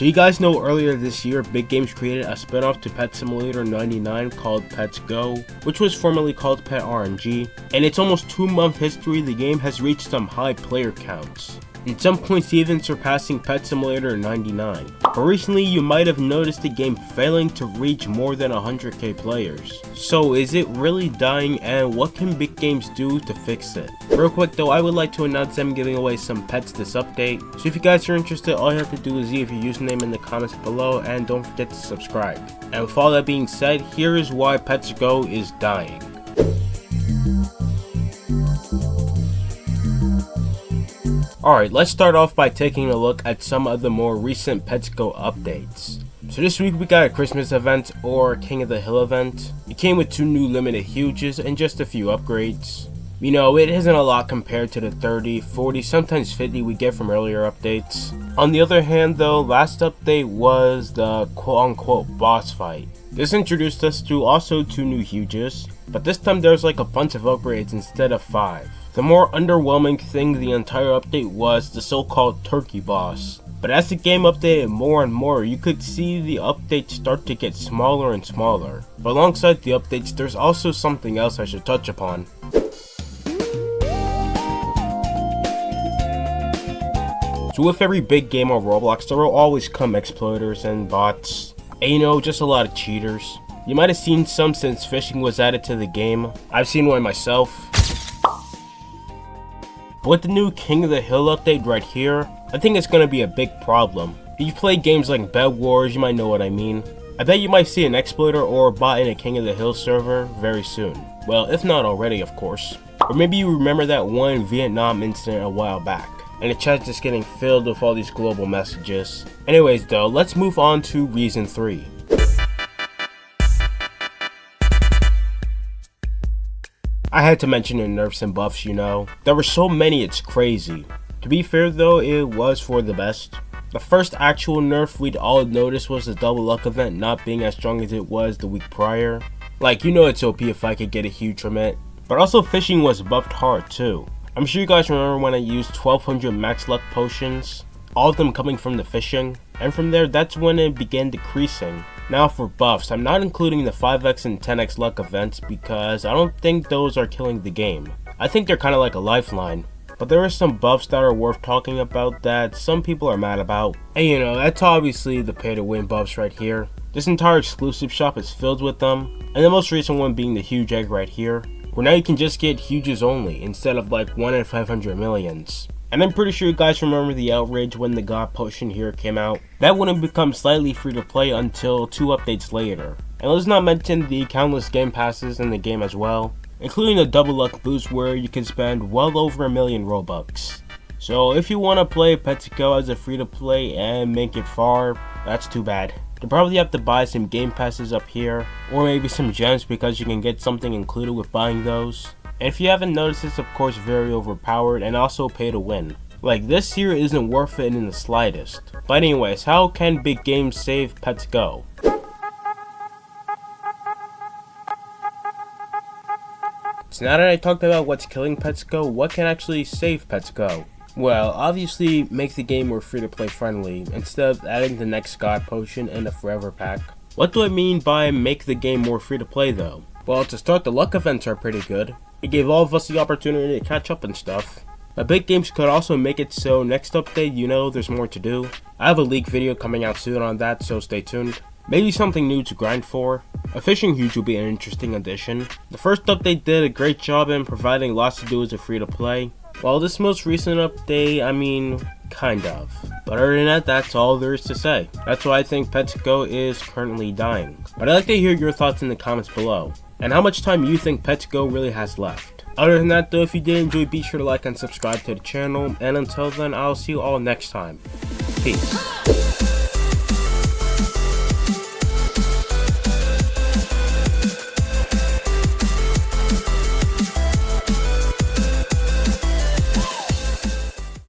So you guys know earlier this year, Big Games created a spin-off to Pet Simulator 99 called Pets Go, which was formerly called Pet RNG. In its almost 2-month history, the game has reached some high player counts, at some points even surpassing Pet Simulator 99. But recently you might have noticed the game failing to reach more than 100k players. So is it really dying, and what can Big Games do to fix it? Real quick though, I would like to announce them giving away some pets this update. So if you guys are interested, all you have to do is leave your username in the comments below, and don't forget to subscribe. And with all that being said, here is why Pets Go is dying. Alright, let's start off by taking a look at some of the more recent Pets Go updates. So this week we got a Christmas event, or King of the Hill event. It came with 2 new limited huges and just a few upgrades. You know, it isn't a lot compared to the 30, 40, sometimes 50 we get from earlier updates. On the other hand though, last update was the quote-unquote boss fight. This introduced us to also 2 new huges, but this time there's like a bunch of upgrades instead of 5. The more underwhelming thing the entire update was the so-called turkey boss. But as the game updated more and more, you could see the updates start to get smaller and smaller. But alongside the updates, there's also something else I should touch upon. So with every big game on Roblox, there will always come exploiters and bots. And you know, just a lot of cheaters. You might have seen some since phishing was added to the game. I've seen one myself. But with the new King of the Hill update right here, I think it's going to be a big problem. If you play games like Bed Wars, you might know what I mean. I bet you might see an exploiter or a bot in a King of the Hill server very soon. Well, if not already, of course. Or maybe you remember that one Vietnam incident a while back, and the chat's just getting filled with all these global messages. Anyways though, let's move on to reason 3. I had to mention the nerfs and buffs, you know. There were so many, it's crazy. To be fair though, it was for the best. The first actual nerf we'd all noticed was the double luck event not being as strong as it was the week prior. Like, you know it's OP if I could get a huge from it. But also fishing was buffed hard too. I'm sure you guys remember when I used 1200 max luck potions, all of them coming from the fishing, and from there that's when it began decreasing. Now for buffs, I'm not including the 5x and 10x luck events because I don't think those are killing the game. I think they're kind of like a lifeline. But there are some buffs that are worth talking about that some people are mad about. And you know, that's obviously the pay to win buffs right here. This entire exclusive shop is filled with them, and the most recent one being the huge egg right here, where now you can just get huges only instead of like 1 in 500 millions. And I'm pretty sure you guys remember the outrage when the God Potion here came out. That wouldn't become slightly free to play until 2 updates later. And let's not mention the countless game passes in the game as well, including the double luck boost where you can spend well over 1 million Robux. So if you want to play Pets Go as a free to play and make it far, that's too bad. You probably have to buy some game passes up here, or maybe some gems because you can get something included with buying those. And if you haven't noticed, it's of course very overpowered and also pay to win. Like, this here isn't worth it in the slightest. But anyways, how can Big Games save Pets Go? So now that I talked about what's killing Pets Go, what can actually save Pets Go? Well, obviously make the game more free to play friendly, instead of adding the next God Potion and the Forever Pack. What do I mean by make the game more free to play though? Well, to start, the luck events are pretty good. It gave all of us the opportunity to catch up and stuff. But Big Games could also make it so next update, you know, there's more to do. I have a leak video coming out soon on that, so stay tuned. Maybe something new to grind for. A fishing huge will be an interesting addition. The first update did a great job in providing lots to do as a free to play, while this most recent update, I mean, kind of. But other than that, that's all there is to say. That's why I think Pets Go is currently dying. But I'd like to hear your thoughts in the comments below, and how much time you think Pets Go really has left. Other than that though, if you did enjoy, be sure to like and subscribe to the channel, and until then, I'll see you all next time. Peace.